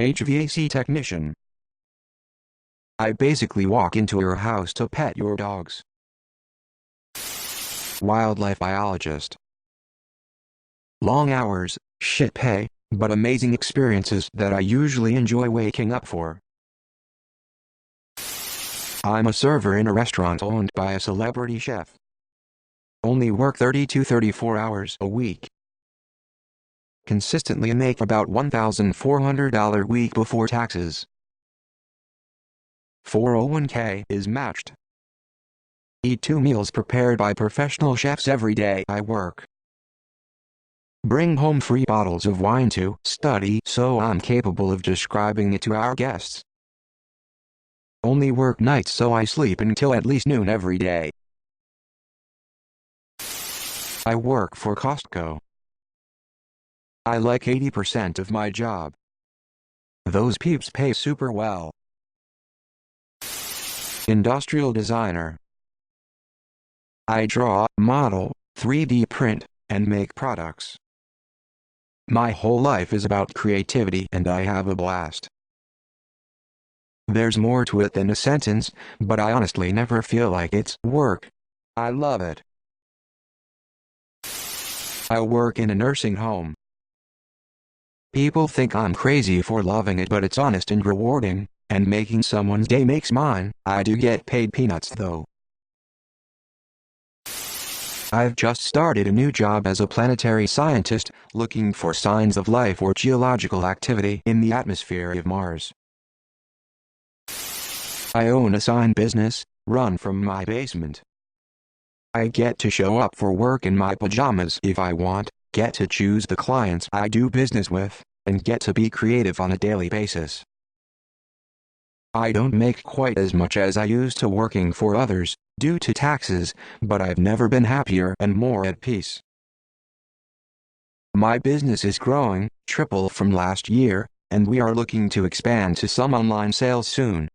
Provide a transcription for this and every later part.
HVAC technician. I basically walk into your house to pet your dogs. Wildlife biologist. Long hours, shit pay, but amazing experiences that I usually enjoy waking up for. I'm a server in a restaurant owned by a celebrity chef. Only work 30 to 34 hours a week. Consistently make about $1,400 a week before taxes. 401k is matched. Eat 2 meals prepared by professional chefs every day I work. Bring home free bottles of wine to study so I'm capable of describing it to our guests. Only work nights so I sleep until at least noon every day. I work for Costco. I like 80% of my job. Those peeps pay super well. Industrial designer. I draw, model, 3D print, and make products. My whole life is about creativity and I have a blast. There's more to it than a sentence, but I honestly never feel like it's work. I love it. I work in a nursing home. People think I'm crazy for loving it, but it's honest and rewarding, and making someone's day makes mine. I do get paid peanuts though. I've just started a new job as a planetary scientist, looking for signs of life or geological activity in the atmosphere of Mars. I own a sign business, run from my basement. I get to show up for work in my pajamas if I want, get to choose the clients I do business with, and get to be creative on a daily basis. I don't make quite as much as I used to working for others, due to taxes, but I've never been happier and more at peace. My business is growing, triple from last year, and we are looking to expand to some online sales soon.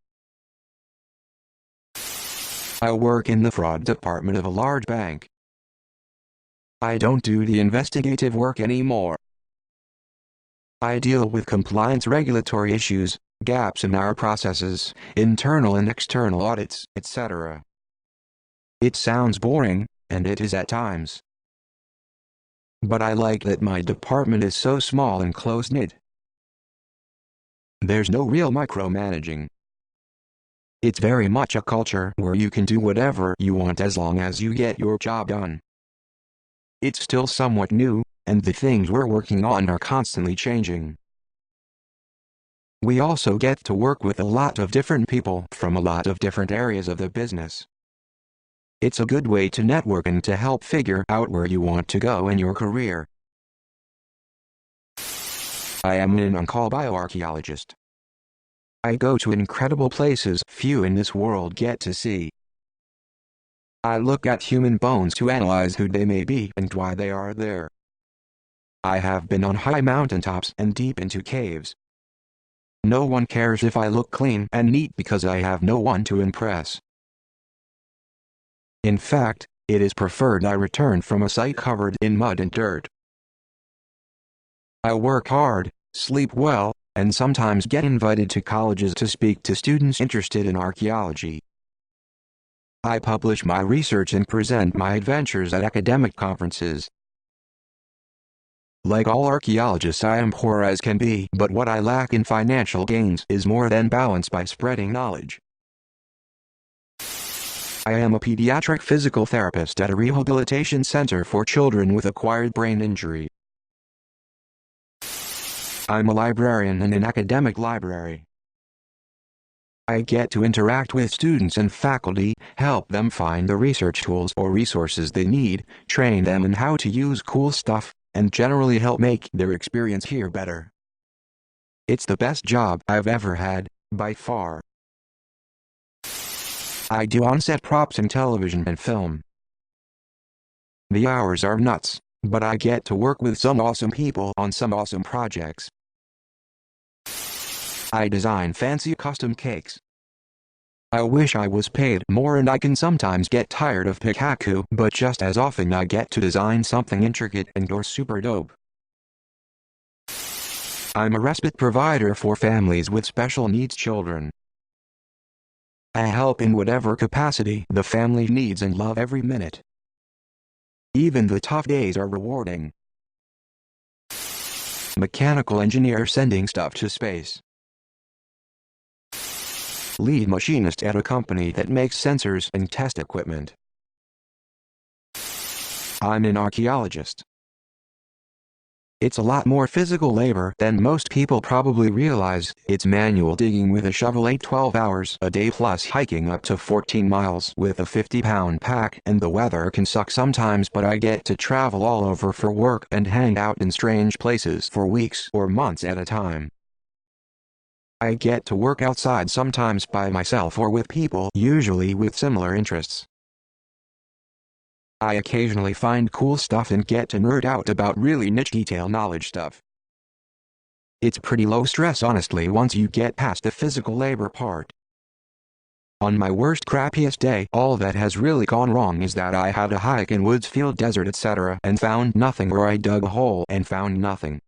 I work in the fraud department of a large bank. I don't do the investigative work anymore. I deal with compliance regulatory issues, gaps in our processes, internal and external audits, etc. It sounds boring, and it is at times. But I like that my department is so small and close-knit. There's no real micromanaging. It's very much a culture where you can do whatever you want as long as you get your job done. It's still somewhat new, and the things we're working on are constantly changing. We also get to work with a lot of different people from a lot of different areas of the business. It's a good way to network and to help figure out where you want to go in your career. I am an on-call bioarchaeologist. I go to incredible places few in this world get to see. I look at human bones to analyze who they may be and why they are there. I have been on high mountaintops and deep into caves. No one cares if I look clean and neat because I have no one to impress. In fact, it is preferred I return from a site covered in mud and dirt. I work hard, sleep well, and sometimes get invited to colleges to speak to students interested in archaeology. I publish my research and present my adventures at academic conferences. Like all archaeologists, I am poor as can be, but what I lack in financial gains is more than balanced by spreading knowledge. I am a pediatric physical therapist at a rehabilitation center for children with acquired brain injury. I'm a librarian in an academic library. I get to interact with students and faculty, help them find the research tools or resources they need, train them in how to use cool stuff, and generally help make their experience here better. It's the best job I've ever had, by far. I do on-set props in television and film. The hours are nuts, but I get to work with some awesome people on some awesome projects. I design fancy custom cakes. I wish I was paid more, and I can sometimes get tired of Pikachu, but just as often I get to design something intricate and or super dope. I'm a respite provider for families with special needs children. I help in whatever capacity the family needs and love every minute. Even the tough days are rewarding. Mechanical engineer sending stuff to space. Lead machinist at a company that makes sensors and test equipment. I'm an archaeologist. It's a lot more physical labor than most people probably realize. It's manual digging with a shovel 8-12 hours a day plus hiking up to 14 miles with a 50-pound pack, and the weather can suck sometimes, but I get to travel all over for work and hang out in strange places for weeks or months at a time. I get to work outside sometimes by myself or with people usually with similar interests. I occasionally find cool stuff and get to nerd out about really niche detail knowledge stuff. It's pretty low stress honestly once you get past the physical labor part. On my worst crappiest day, all that has really gone wrong is that I had a hike in woods, field, desert, etc. and found nothing, or I dug a hole and found nothing.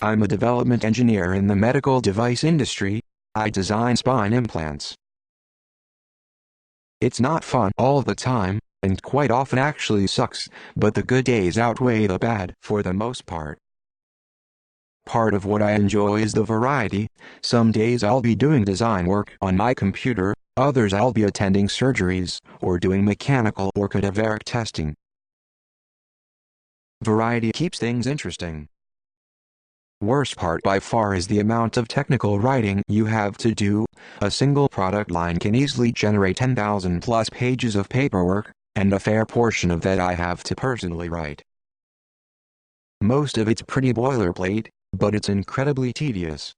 I'm a development engineer in the medical device industry. I design spine implants. It's not fun all the time, and quite often actually sucks, but the good days outweigh the bad for the most part. Part of what I enjoy is the variety. Some days I'll be doing design work on my computer, others I'll be attending surgeries, or doing mechanical or cadaveric testing. Variety keeps things interesting. Worst part by far is the amount of technical writing you have to do. A single product line can easily generate 10,000 plus pages of paperwork, and a fair portion of that I have to personally write. Most of it's pretty boilerplate, but it's incredibly tedious.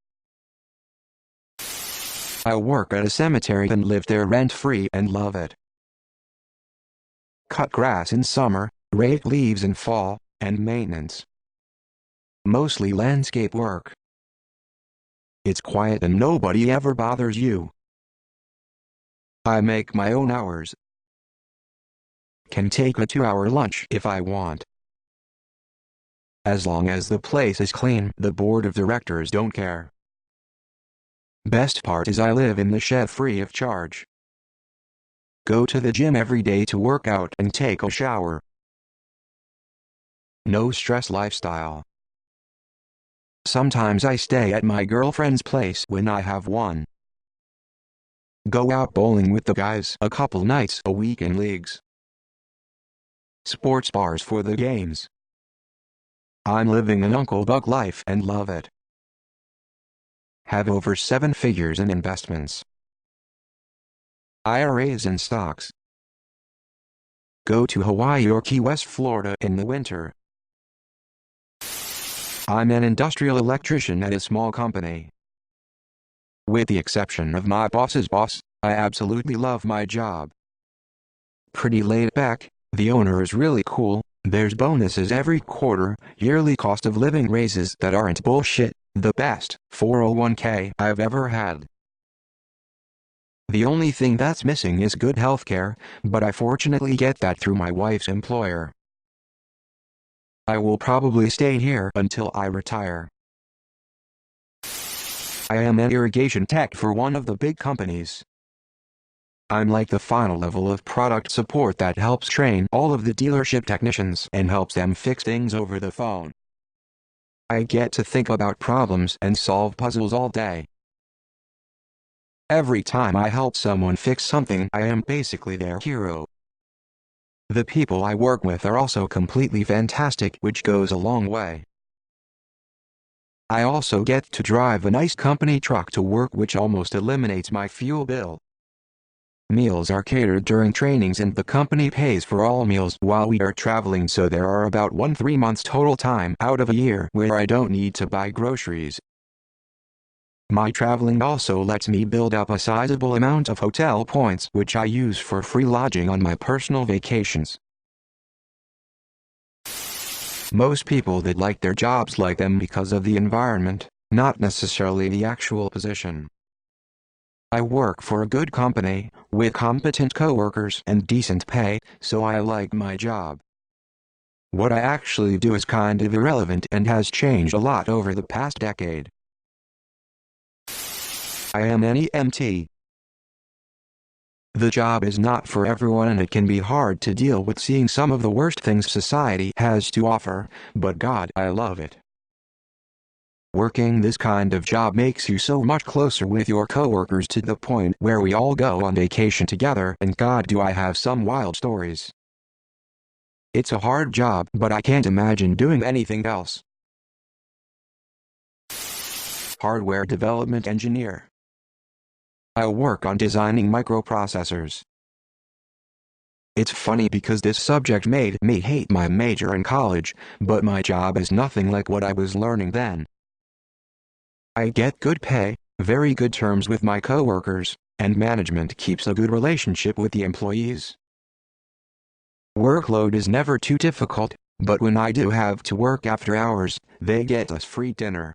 I work at a cemetery and live there rent-free and love it. Cut grass in summer, rake leaves in fall, and maintenance. Mostly landscape work. It's quiet and nobody ever bothers you. I make my own hours. Can take a 2-hour lunch if I want. As long as the place is clean, the board of directors don't care. Best part is I live in the shed free of charge. Go to the gym every day to work out and take a shower. No stress lifestyle. Sometimes I stay at my girlfriend's place when I have one. Go out bowling with the guys a couple nights a week in leagues. Sports bars for the games. I'm living an Uncle Buck life and love it. Have over 7 figures in investments. IRAs and stocks. Go to Hawaii or Key West, Florida in the winter. I'm an industrial electrician at a small company. With the exception of my boss's boss, I absolutely love my job. Pretty laid back, the owner is really cool, there's bonuses every quarter, yearly cost of living raises that aren't bullshit, the best 401k I've ever had. The only thing that's missing is good healthcare, but I fortunately get that through my wife's employer. I will probably stay here until I retire. I am an irrigation tech for one of the big companies. I'm like the final level of product support that helps train all of the dealership technicians and helps them fix things over the phone. I get to think about problems and solve puzzles all day. Every time I help someone fix something, I am basically their hero. The people I work with are also completely fantastic, which goes a long way. I also get to drive a nice company truck to work, which almost eliminates my fuel bill. Meals are catered during trainings and the company pays for all meals while we are traveling, so there are about 1-3 months total time out of a year where I don't need to buy groceries. My traveling also lets me build up a sizable amount of hotel points, which I use for free lodging on my personal vacations. Most people that like their jobs like them because of the environment, not necessarily the actual position. I work for a good company, with competent coworkers and decent pay, so I like my job. What I actually do is kind of irrelevant and has changed a lot over the past decade. I am an EMT. The job is not for everyone and it can be hard to deal with seeing some of the worst things society has to offer, but God, I love it. Working this kind of job makes you so much closer with your coworkers to the point where we all go on vacation together, and God, do I have some wild stories. It's a hard job, but I can't imagine doing anything else. Hardware development engineer. I work on designing microprocessors. It's funny because this subject made me hate my major in college, but my job is nothing like what I was learning then. I get good pay, very good terms with my coworkers, and management keeps a good relationship with the employees. Workload is never too difficult, but when I do have to work after hours, they get us free dinner.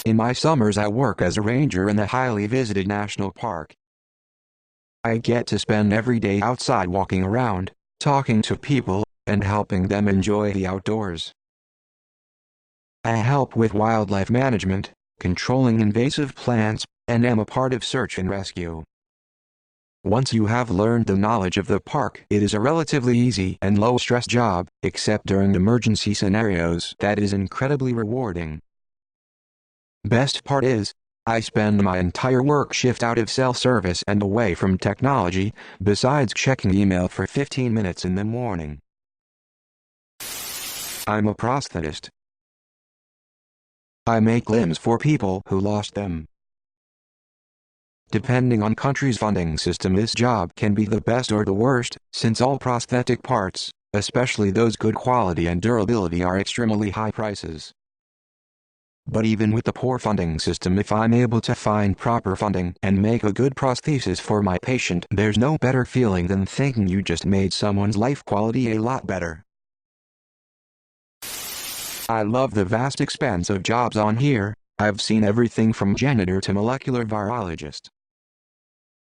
In my summers I work as a ranger in the highly visited national park. I get to spend every day outside walking around, talking to people, and helping them enjoy the outdoors. I help with wildlife management, controlling invasive plants, and am a part of search and rescue. Once you have learned the knowledge of the park, it is a relatively easy and low-stress job, except during emergency scenarios that is incredibly rewarding. Best part is, I spend my entire work shift out of cell service and away from technology, besides checking email for 15 minutes in the morning. I'm a prosthetist. I make limbs for people who lost them. Depending on country's funding system, this job can be the best or the worst, since all prosthetic parts, especially those good quality and durability, are extremely high prices. But even with the poor funding system, if I'm able to find proper funding and make a good prosthesis for my patient, there's no better feeling than thinking you just made someone's life quality a lot better. I love the vast expanse of jobs on here. I've seen everything from janitor to molecular virologist.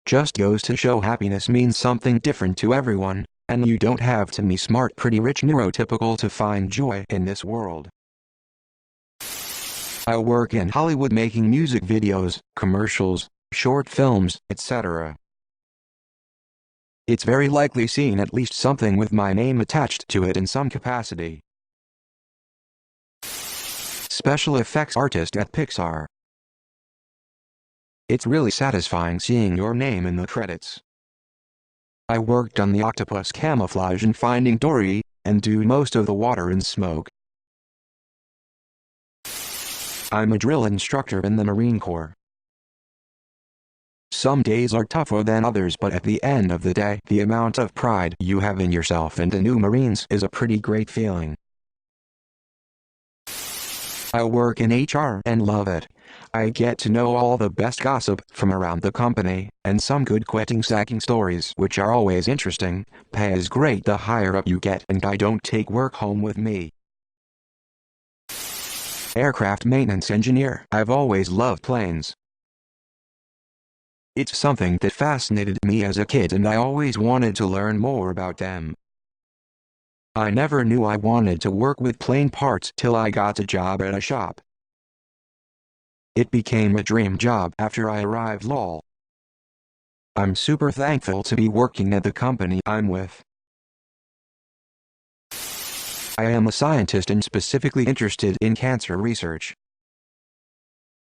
Just goes to show happiness means something different to everyone, and you don't have to be smart, pretty rich, neurotypical to find joy in this world. I work in Hollywood making music videos, commercials, short films, etc. It's very likely seen at least something with my name attached to it in some capacity. Special effects artist at Pixar. It's really satisfying seeing your name in the credits. I worked on the octopus camouflage in Finding Dory, and do most of the water and smoke. I'm a drill instructor in the Marine Corps. Some days are tougher than others, but at the end of the day, the amount of pride you have in yourself and the new Marines is a pretty great feeling. I work in HR and love it. I get to know all the best gossip from around the company, and some good quitting sacking stories, which are always interesting. Pay is great the higher up you get, and I don't take work home with me. Aircraft maintenance engineer. I've always loved planes. It's something that fascinated me as a kid, and I always wanted to learn more about them. I never knew I wanted to work with plane parts till I got a job at a shop. It became a dream job after I arrived, lol. I'm super thankful to be working at the company I'm with. I am a scientist and specifically interested in cancer research.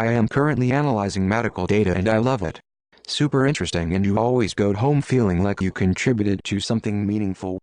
I am currently analyzing medical data and I love it. Super interesting, and you always go home feeling like you contributed to something meaningful.